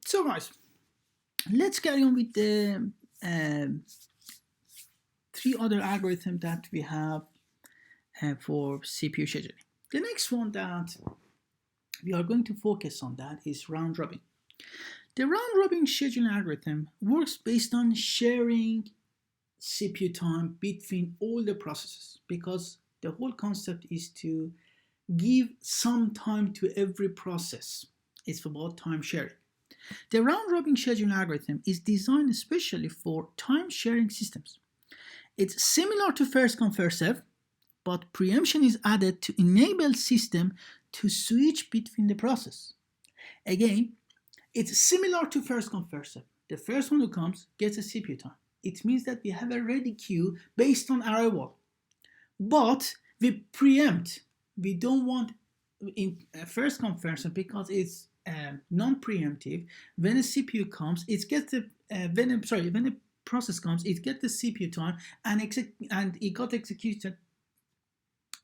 So guys, let's carry on with the three other algorithms that we have for CPU scheduling. The next one that we are going to focus on that is round robin. The round robin scheduling algorithm works based on sharing CPU time between all the processes, because the whole concept is to give some time to every process. It's about time sharing. The round-robin scheduling algorithm is designed especially for time-sharing systems. It's similar to first-come, first-served, but preemption is added to enable system to switch between the process. Again, it's similar to first-come, first-served. The first one who comes gets a CPU time. It means that we have a ready queue based on arrival. But we preempt. We don't want in first-come, first-served because it's non-preemptive. When a CPU comes, it gets the when a process comes, it gets the CPU time and it got executed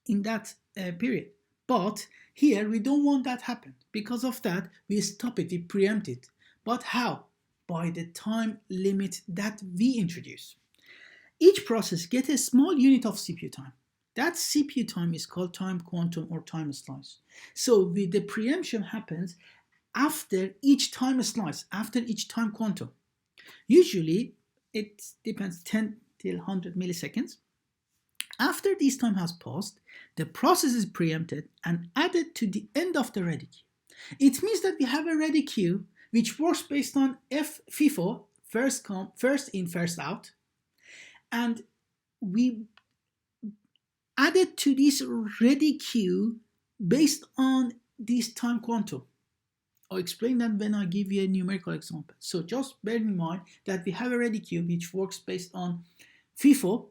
in that period. But here we don't want that happen. Because of that, we stop it. We preempt it. But how? By the time limit that we introduce. Each process gets a small unit of CPU time. That CPU time is called time quantum or time slice. So the preemption happens after each time slice, after each time quantum. Usually, it depends 10 till 100 milliseconds. After this time has passed, the process is preempted and added to the end of the ready queue. It means that we have a ready queue which works based on FIFO, first in, first out, and we added to this ready queue based on this time quantum. I'll explain that when I give you a numerical example. So just bear in mind that we have a ready queue which works based on FIFO,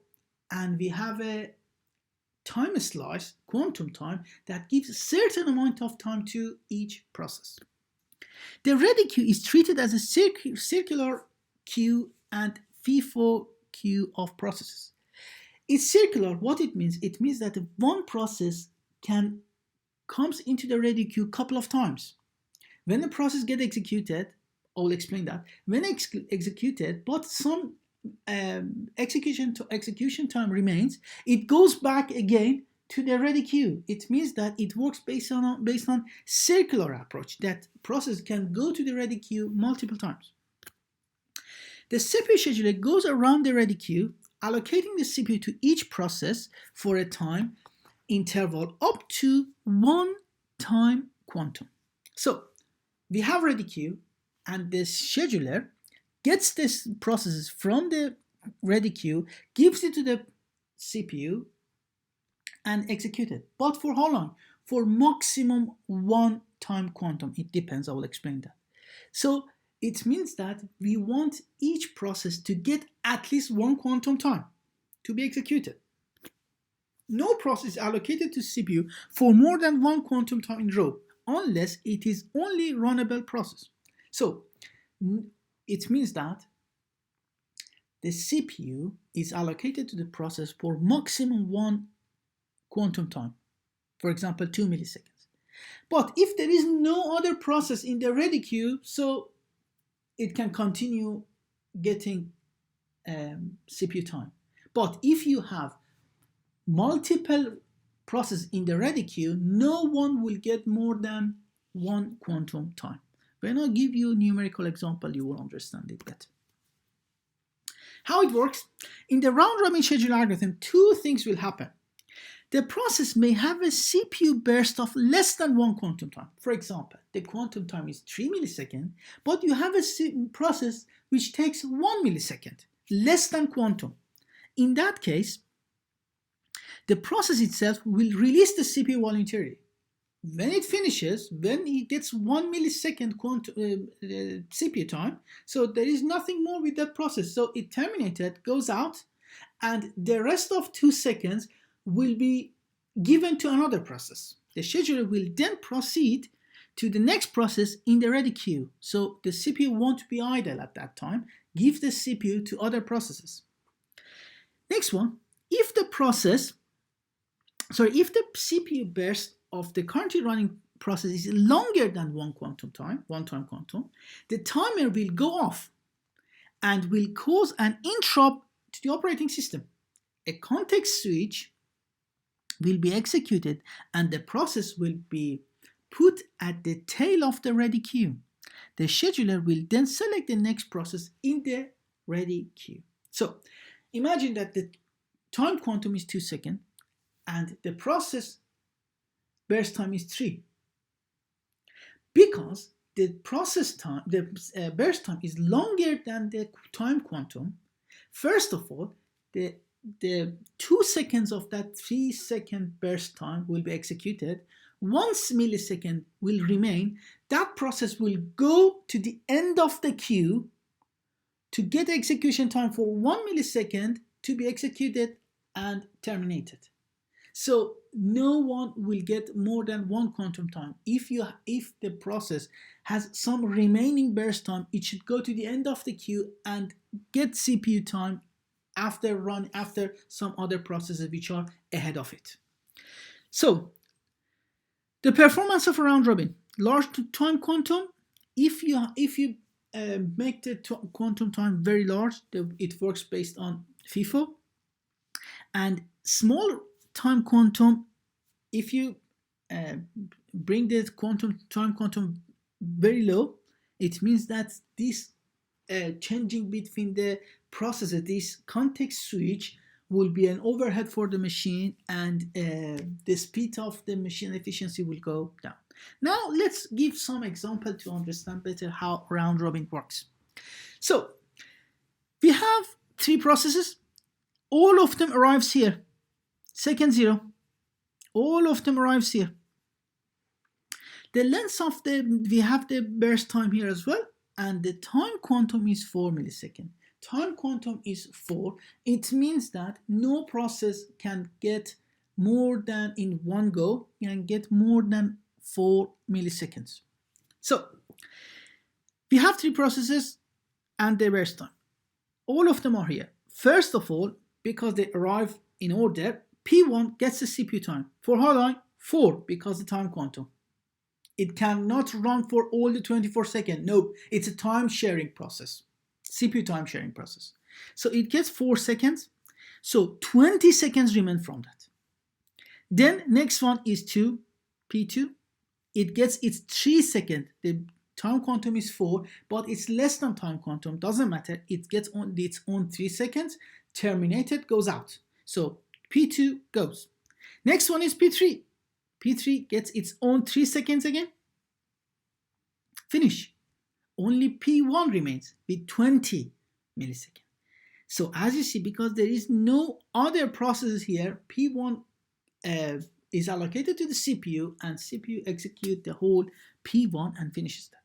and we have a time slice, quantum time, that gives a certain amount of time to each process. The ready queue is treated as a circular queue and FIFO queue of processes. It's circular. What it means? It means that one process comes into the ready queue a couple of times. When the process gets executed, I'll explain that. When executed, but some execution time remains, it goes back again to the ready queue. It means that it works based on circular approach. That process can go to the ready queue multiple times. The CPU scheduler goes around the ready queue, allocating the CPU to each process for a time interval up to one time quantum. So we have ready queue, and the scheduler gets this processes from the ready queue, gives it to the CPU, and execute it. But for how long? For maximum one time quantum. It depends. I will explain that. So it means that we want each process to get at least one quantum time to be executed. No process is allocated to CPU for more than one quantum time in a row, unless it is only runnable process. So it means that the CPU is allocated to the process for maximum one quantum time, for example 2 milliseconds. But if there is no other process in the ready queue, so it can continue getting CPU time. But if you have multiple processes in the ready queue, no one will get more than one quantum time. When I give you a numerical example, you will understand it better. How it works? In the round-robin schedule algorithm, two things will happen. The process may have a CPU burst of less than one quantum time. For example, the quantum time is 3 milliseconds, but you have a process which takes 1 millisecond, less than quantum. In that case, the process itself will release the CPU voluntarily. When it finishes, when it gets 1 millisecond CPU time, so there is nothing more with that process. So it terminated, goes out, and the rest of 2 seconds will be given to another process. The scheduler will then proceed to the next process in the ready queue. So the CPU won't be idle at that time. Give the CPU to other processes. Next one, if the CPU burst of the currently running process is longer than one time quantum, the timer will go off and will cause an interrupt to the operating system. A context switch will be executed and the process will be put at the tail of the ready queue. The scheduler will then select the next process in the ready queue. So imagine that the time quantum is 2 seconds and the process burst time is 3. Because the process time, the burst time is longer than the time quantum, first of all, the 2 seconds of that 3 second burst time will be executed. 1 millisecond will remain. That process will go to the end of the queue to get execution time for 1 millisecond to be executed and terminated. So no one will get more than 1 quantum time. If the process has some remaining burst time, it should go to the end of the queue and get CPU time after some other processes which are ahead of it. So the performance of a round robin, large time quantum, if you make the quantum time very large, it works based on FIFO. And small time quantum, if you bring the time quantum very low, it means that this changing between the processes, this context switch will be an overhead for the machine, and the speed of the machine efficiency will go down. Now let's give some example to understand better how round robin works. So we have 3 processes. All of them arrives here. Second 0. All of them arrives here. The length of we have the burst time here as well, and the time quantum is 4 milliseconds. Time quantum is 4. It means that no process can get more than in one go, can get more than 4 milliseconds. So we have 3 processes and their burst time. All of them are here. First of all, because they arrive in order, P1 gets the CPU time. For how long? 4, because the time quantum. It cannot run for all the 24 seconds. No, it's a time sharing process. CPU time sharing process. So it gets 4 seconds. So 20 seconds remain from that. Then next one is P2. It gets its 3 seconds. The time quantum is 4, but it's less than time quantum. Doesn't matter. It gets on its own 3 seconds. Terminated, goes out. So P2 goes. Next one is P3. P3 gets its own 3 seconds again. Finish. Only P1 remains with 20 milliseconds. So as you see, because there is no other processes here, P1 is allocated to the CPU, and CPU execute the whole P1 and finishes that.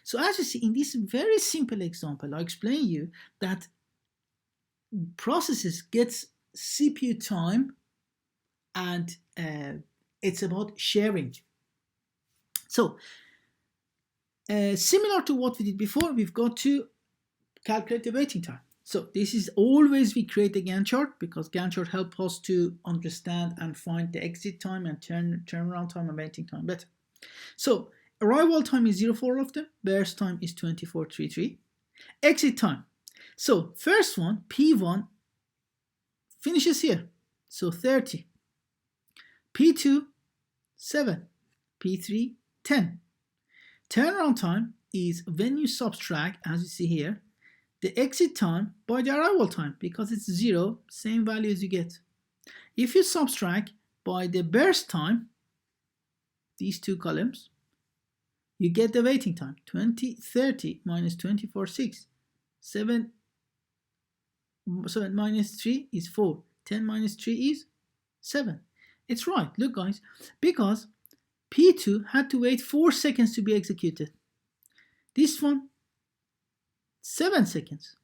So as you see, in this very simple example, I explain you that processes gets CPU time, and it's about sharing. So similar to what we did before, we've got to calculate the waiting time. So this is always we create a Gantt chart, because Gantt chart help us to understand and find the exit time and turnaround time and waiting time better. So arrival time is 0 for all of them. Burst time is 24.33. Exit time. So first one, P1, finishes here. So 30. P2, 7. P3, 10. Turnaround time is when you subtract, as you see here, the exit time by the arrival time, because it's 0, same value as you get. If you subtract by the burst time, these 2 columns, you get the waiting time. 30 minus 24.6. 7 minus 3 is 4. 10 minus 3 is 7. It's right. Look, guys, because P2 had to wait 4 seconds to be executed. This one, 7 seconds.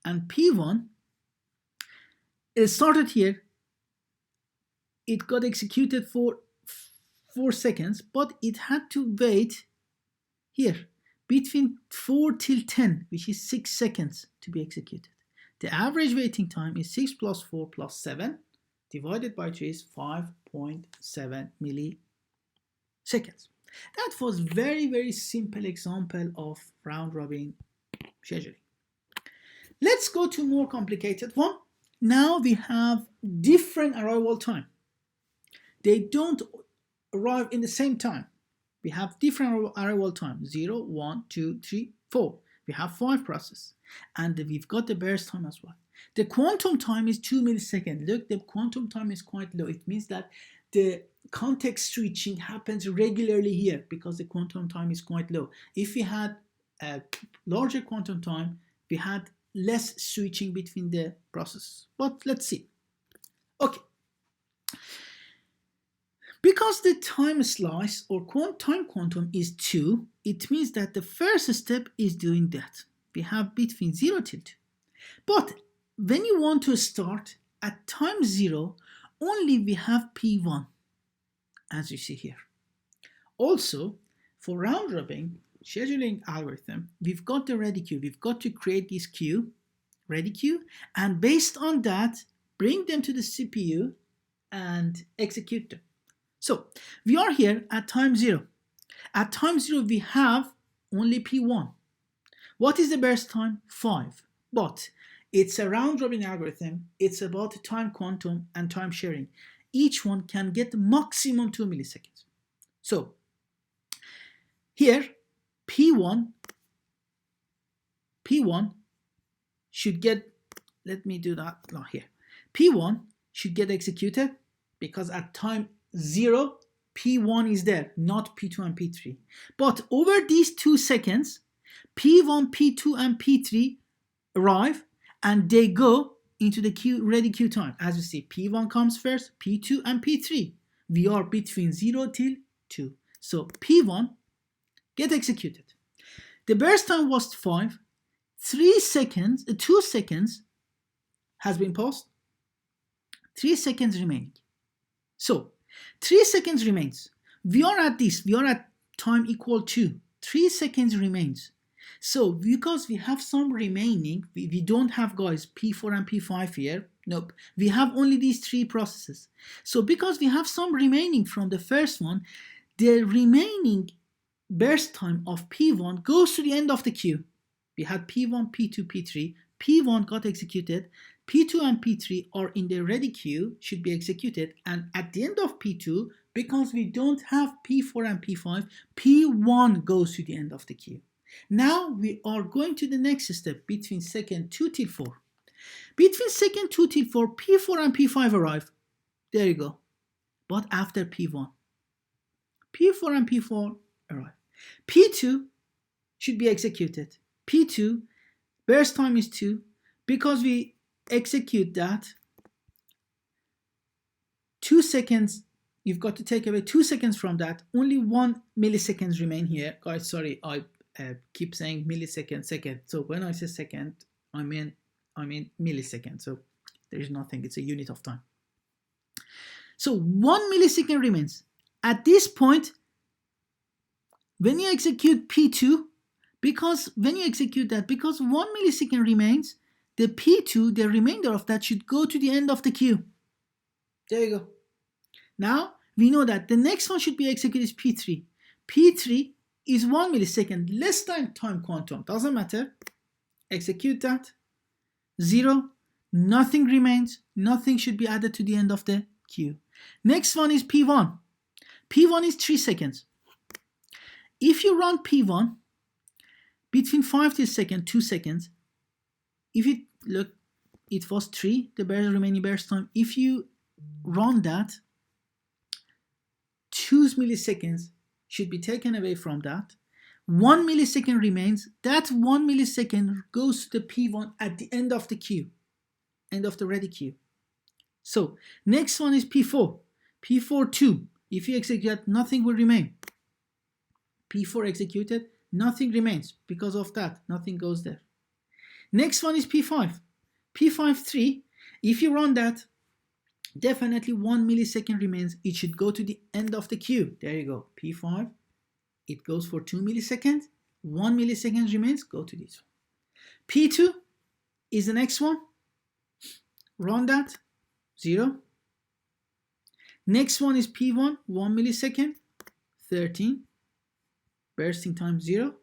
And P1, it started here. It got executed for 4 seconds, but it had to wait here between 4 till 10, which is 6 seconds to be executed. The average waiting time is 6 plus 4 plus 7 divided by 3 is 5.7 milliseconds. That was very simple example of round robin scheduling. Let's go to more complicated one. Now we have different arrival time. They don't arrive in the same time. We have different arrival time, 0, 1, 2, 3, 4. We have 5 processes, and we've got the burst time as well. The quantum time is 2 milliseconds. Look, the quantum time is quite low. It means that the context switching happens regularly here because the quantum time is quite low. If we had a larger quantum time, we had less switching between the processes. But let's see. Okay. Because the time slice or time quantum is 2, it means that the first step is doing that. We have between 0 till 2. But when you want to start at time 0, only we have P1, as you see here. Also, for round robin scheduling algorithm, we've got the ready queue. We've got to create this queue, ready queue, and based on that, bring them to the CPU and execute them. So we are here at time 0. At time 0, we have only P1. What is the burst time? 5. But it's a round robin algorithm. It's about time quantum and time sharing. Each one can get maximum 2 milliseconds. So here, P1 should get, let me do that now here. P1 should get executed because at time 0, P1 is there, not P2 and P3. But over these 2 seconds, P1, P2, and P3 arrive and they go into the queue, ready queue time. As you see, P1 comes first, P2, and P3. We are between 0 till 2. So P1 get executed. The burst time was 5. 2 seconds has been passed. 3 seconds remaining. So 3 seconds remains. We are at time equal to 3 seconds remains. So because we have some remaining, we don't have, guys, P4 and P5 here. Nope. We have only these 3 processes. So because we have some remaining from the first one, the remaining burst time of P1 goes to the end of the queue. We had P1, P2, P3. P1 got executed. P2 and P3 are in the ready queue, should be executed. And at the end of P2, because we don't have P4 and P5, P1 goes to the end of the queue. Now we are going to the next step between second 2 till 4. Between second 2 till 4, P4 and P5 arrive. There you go. But after P1. P4 and P4 arrive. P2 should be executed. P2, burst time is 2. Because we execute that, 2 seconds, you've got to take away 2 seconds from that. Only 1 milliseconds remain here. Guys, sorry, I keep saying millisecond, second. So when I say second, I mean millisecond. So there is nothing. It's a unit of time. So 1 millisecond remains. At this point, when you execute P2, because 1 millisecond remains, the P2, the remainder of that, should go to the end of the queue. There you go. Now, we know that the next one should be executed is P3. P3 is 1 millisecond, less than time quantum. Doesn't matter. Execute that. 0. Nothing remains. Nothing should be added to the end of the queue. Next one is P1. P1 is 3 seconds. If you run P1, between 5 till second, 2 seconds, if you look, it was 3, the remaining burst time. If you run that, 2 milliseconds should be taken away from that. 1 millisecond remains. That 1 millisecond goes to the P1 at the end of the queue, end of the ready queue. So next one is P4. P4 2. If you execute, nothing will remain. P4 executed, nothing remains. Because of that, nothing goes there. Next one is P5. P5 3. If you run that, definitely 1 millisecond remains. It should go to the end of the queue. There you go. P5. It goes for 2 milliseconds. 1 millisecond remains. Go to this one. P2 is the next one. Run that. 0. Next one is P1. 1 millisecond. 13. bursting time 0.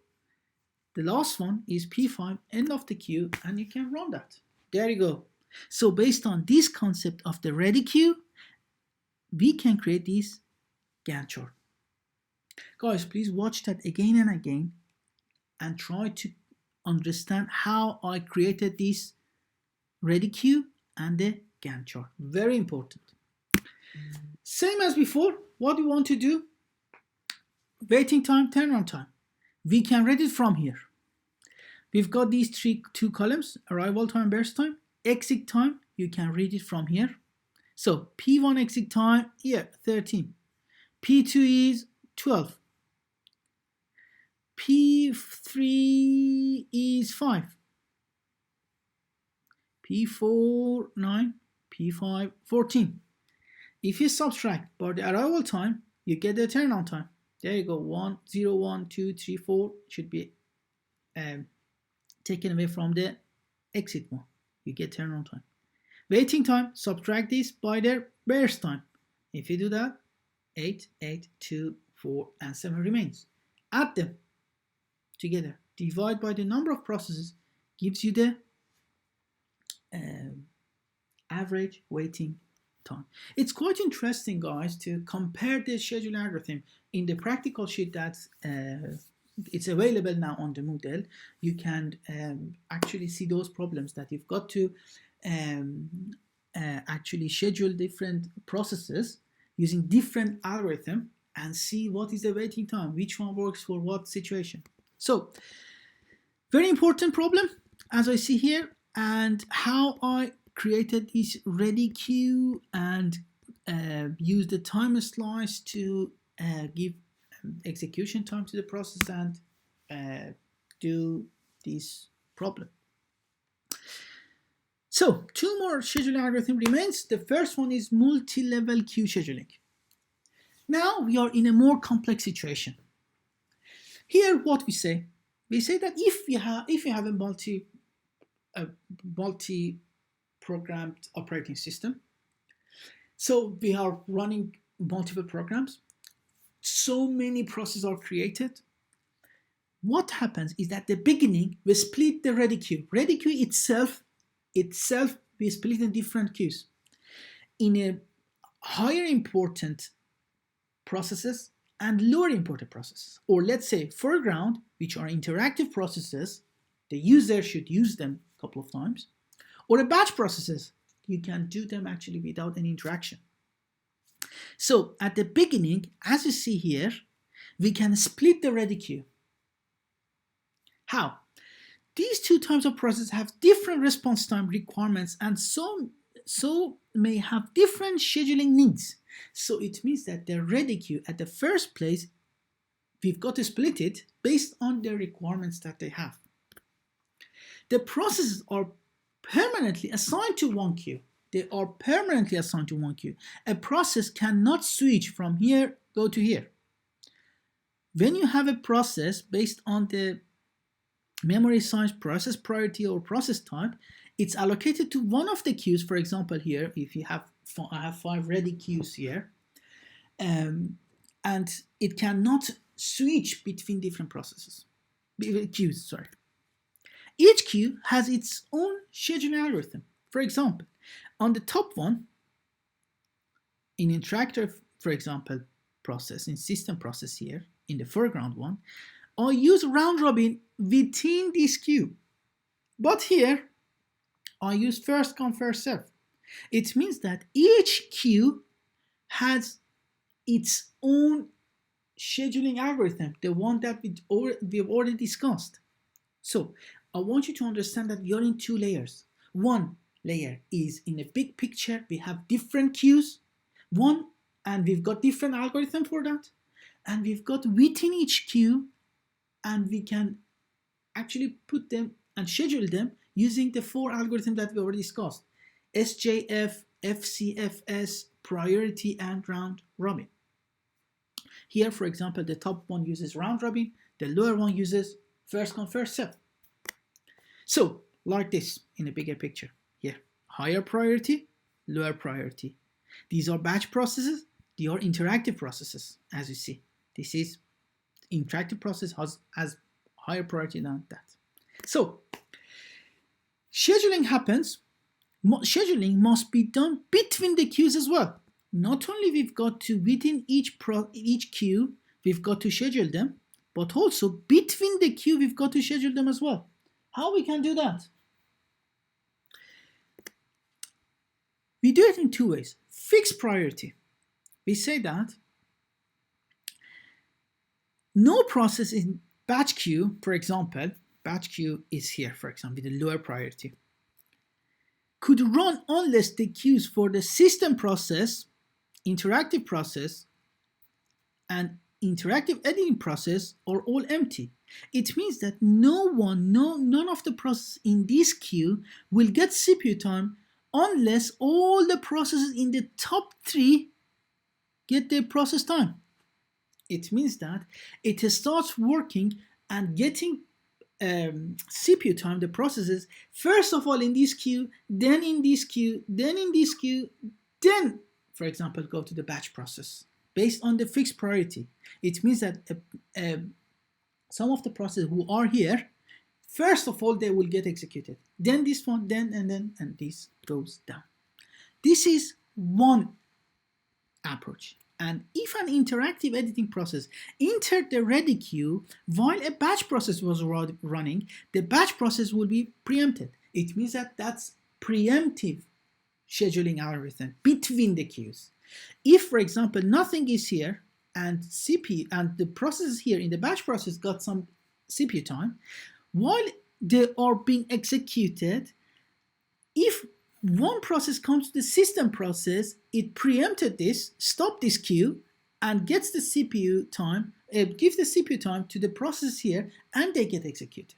The last one is P5, end of the queue, and you can run that. There you go. So based on this concept of the ready queue, we can create this Gantt chart. Guys, please watch that again and again and try to understand how I created this ready queue and the Gantt chart. Very important. Same as before, what we want to do, waiting time, turnaround time. We can read it from here. We've got these two columns, arrival time, burst time, exit time. You can read it from here. So P1 exit time, here, 13. P2 is 12. P3 is 5. P4, 9. P5, 14. If you subtract by the arrival time, you get the turnaround time. There you go. 1, 0, 1, 2, 3, 4 should be taken away from the exit one. You get turnaround time. Waiting time, subtract this by their burst time. If you do that, 8, 8, 2, 4, and 7 remains. Add them together. Divide by the number of processes, gives you the average waiting time. It's quite interesting, guys, to compare the schedule algorithm in the practical sheet that's it's available now on the Moodle. You can actually see those problems that you've got to actually schedule different processes using different algorithm and see what is the waiting time, which one works for what situation. So, very important problem, as I see here, and how I created this ready queue and use the time slice to give execution time to the process and do this problem. So 2 more scheduling algorithm remains. The first one is multi-level queue scheduling. Now we are in a more complex situation. Here what we say that if you have a multi-programmed operating system, so we are running multiple programs, so many processes are created. What happens is that at the beginning we split the ready queue. Ready queue itself we split in different queues. In a higher important processes and lower important processes, or let's say foreground, which are interactive processes, the user should use them a couple of times, or the batch processes, you can do them actually without any interaction. So at the beginning, as you see here, we can split the ready queue. How? These 2 types of processes have different response time requirements and so may have different scheduling needs. So it means that the ready queue at the first place, we've got to split it based on the requirements that they have. The processes are permanently assigned to one queue. They are permanently assigned to one queue. A process cannot switch from here, go to here. When you have a process based on the memory size, process priority, or process type, it's allocated to one of the queues. For example, here, if you have, I have 5 ready queues here, and it cannot switch between different processes, queues, sorry. Each queue has its own scheduling algorithm. For example, on the top one, in interactive, for example, process, in system process here, in the foreground one, I use round robin within this queue. But here, I use first come, first serve. It means that each queue has its own scheduling algorithm, the one that we've already discussed. So I want you to understand that we are in 2 layers. One layer is in a big picture, we have different queues, and we've got different algorithm for that. And we've got within each queue, and we can actually put them and schedule them using the 4 algorithms that we already discussed: SJF, FCFS, priority, and round robin. Here, for example, the top one uses round robin, the lower one uses first come, first serve. So, like this in a bigger picture. Here, higher priority, lower priority. These are batch processes, they are interactive processes, as you see. This is interactive process has higher priority than that. So scheduling happens. Scheduling must be done between the queues as well. Not only we've got to within each queue we've got to schedule them, but also between the queue we've got to schedule them as well. How we can do that? We do it in two ways. Fixed priority. We say that no process in batch queue, for example, batch queue is here, for example, with a lower priority, could run unless the queues for the system process, interactive process, and interactive editing process are all empty. It means that none of the processes in this queue will get CPU time unless all the processes in the top 3 get their process time. It means that it starts working and getting CPU time, the processes, first of all in this queue, then in this queue, then in this queue, then, for example, go to the batch process based on the fixed priority. It means that some of the processes who are here, first of all, they will get executed. Then this one, then, and this goes down. This is one approach. And if an interactive editing process entered the ready queue while a batch process was running, the batch process will be preempted. It means that that's preemptive scheduling algorithm between the queues. If, for example, nothing is here and CPU and the processes here in the batch process got some CPU time, while they are being executed, if one process comes to the system process, it preempted this, stopped this queue, and gets the CPU time, gives the CPU time to the process here, and they get executed.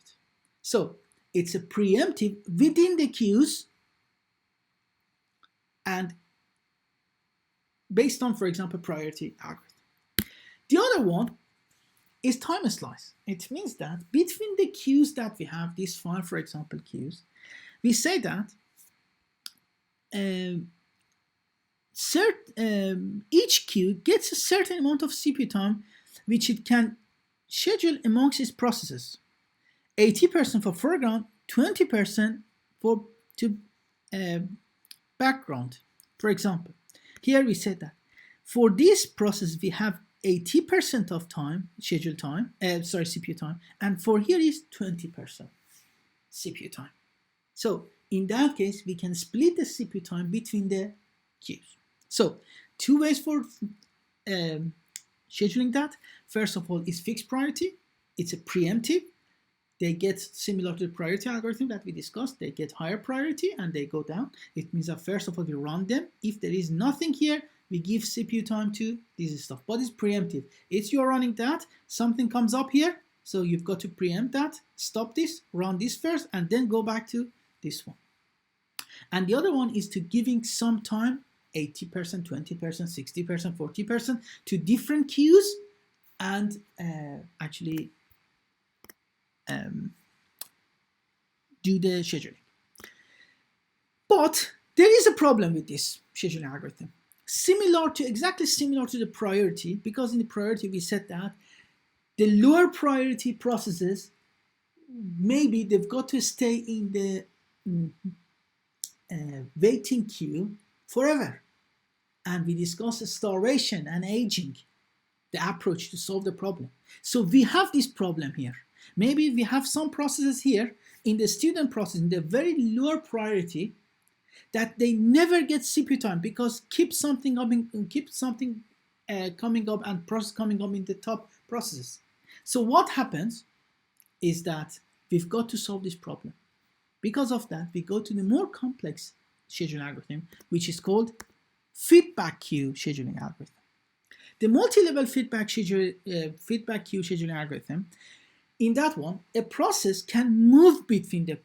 So it's a preemptive within the queues and based on, for example, priority algorithm. The other one is time slice. It means that between the queues that we have, these 5, for example, queues, we say that each queue gets a certain amount of CPU time which it can schedule amongst its processes. 80% for foreground, 20% for background. For example, here we said that for this process we have 80% of time, schedule time, CPU time, and for here is 20% CPU time. So in that case, we can split the CPU time between the queues. So 2 ways for scheduling that. First of all, is fixed priority. It's a preemptive. They get similar to the priority algorithm that we discussed. They get higher priority and they go down. It means that first of all, we run them. If there is nothing here, we give CPU time to this stuff. But it's preemptive. It's you're running that, something comes up here, so you've got to preempt that, stop this, run this first, and then go back to this one. And the other one is to giving some time, 80%, 20%, 60%, 40% to different queues and actually do the scheduling. But there is a problem with this scheduling algorithm. Exactly similar to the priority, because in the priority we said that the lower priority processes, maybe they've got to stay in the waiting queue forever. And we discussed starvation and aging, the approach to solve the problem. So we have this problem here. Maybe we have some processes here in the student process, in the very lower priority, that they never get CPU time because keep something coming up and process coming up in the top processes. So what happens is that we've got to solve this problem. Because of that, we go to the more complex scheduling algorithm, which is called feedback queue scheduling algorithm. The multi-level feedback queue scheduling algorithm, in that one, a process can move between the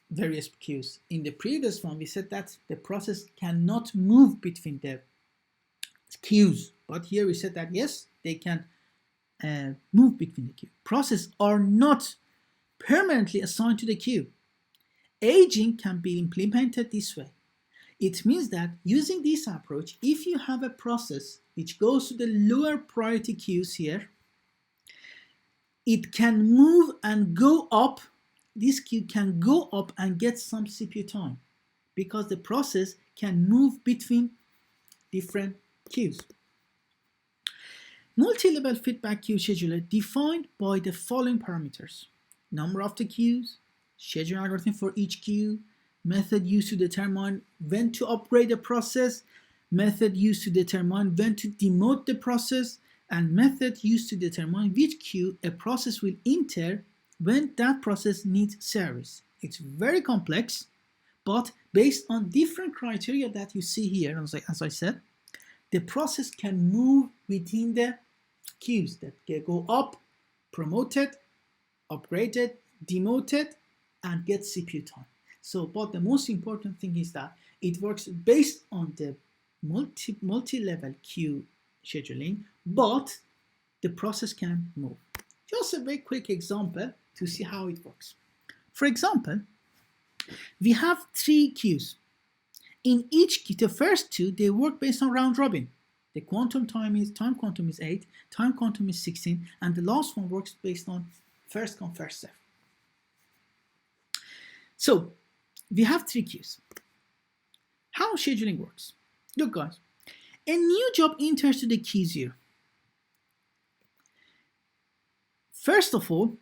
various queues. In the previous one, we said that the process cannot move between the queues. But here we said that, yes, they can move between the queues. Processes are not permanently assigned to the queue. Aging can be implemented this way. It means that using this approach, if you have a process which goes to the lower priority queues here, it can move and go up. This queue can go up and get some CPU time because the process can move between different queues. Multi-level feedback queue scheduler defined by the following parameters: number of the queues, scheduling algorithm for each queue, method used to determine when to upgrade a process, method used to determine when to demote the process, and method used to determine which queue a process will enter when that process needs service. It's very complex, but based on different criteria that you see here, as I said, the process can move within the queues that can go up, promoted, upgraded, demoted, and get CPU time. So, but the most important thing is that it works based on the multi-level queue scheduling, but the process can move. Just a very quick example to see how it works. For example, we have 3 queues. In each queue, the first 2, they work based on round robin. The time quantum is 8, time quantum is 16, and the last one works based on first come, first serve. So we have 3 queues. How scheduling works? Look, guys, a new job enters to the queue 0. First of all,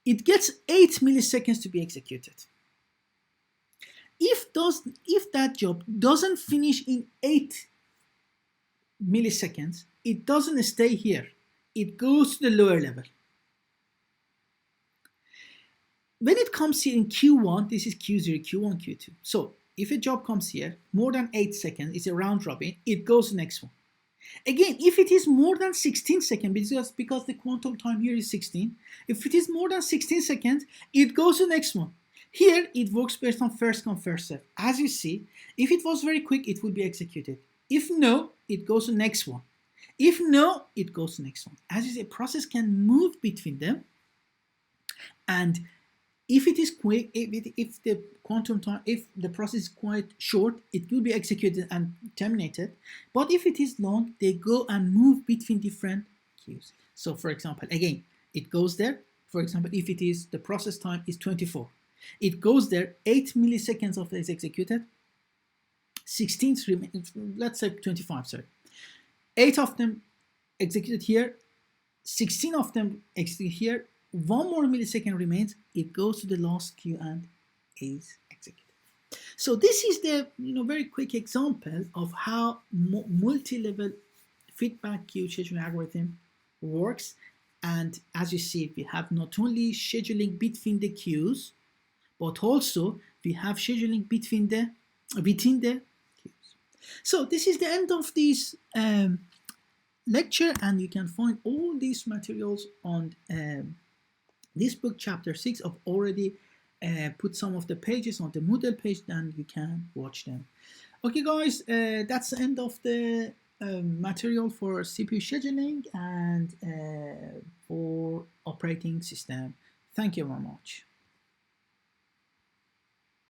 it gets 8 milliseconds to be executed. If that job doesn't finish in 8 milliseconds, it doesn't stay here. It goes to the lower level. When it comes here in Q1, this is Q0, Q1, Q2. So if a job comes here, more than 8 seconds, it's a round robin, it goes to the next one. Again, if it is more than 16 seconds, because the quantum time here is 16, if it is more than 16 seconds, it goes to the next one. Here, it works based on first come, first serve. As you see, if it was very quick, it would be executed. If no, it goes to the next one. If no, it goes to the next one. As you see, a process can move between them. And if it is quick, if the quantum time, if the process is quite short, it will be executed and terminated. But if it is long, they go and move between different queues. So for example, again, it goes there. For example, if it is the process time is 24, it goes there, 8 milliseconds of it is executed, 16, let's say 25, sorry. 8 of them executed here, 16 of them executed here, 1 more millisecond remains, it goes to the last queue and is executed. So this is the very quick example of how multi-level feedback queue scheduling algorithm works. And as you see, we have not only scheduling between the queues, but also we have scheduling within the queues. So this is the end of this lecture, and you can find all these materials on this book, chapter 6. I've already put some of the pages on the Moodle page, and you can watch them. Okay, guys, that's the end of the material for CPU scheduling and for operating system. Thank you very much.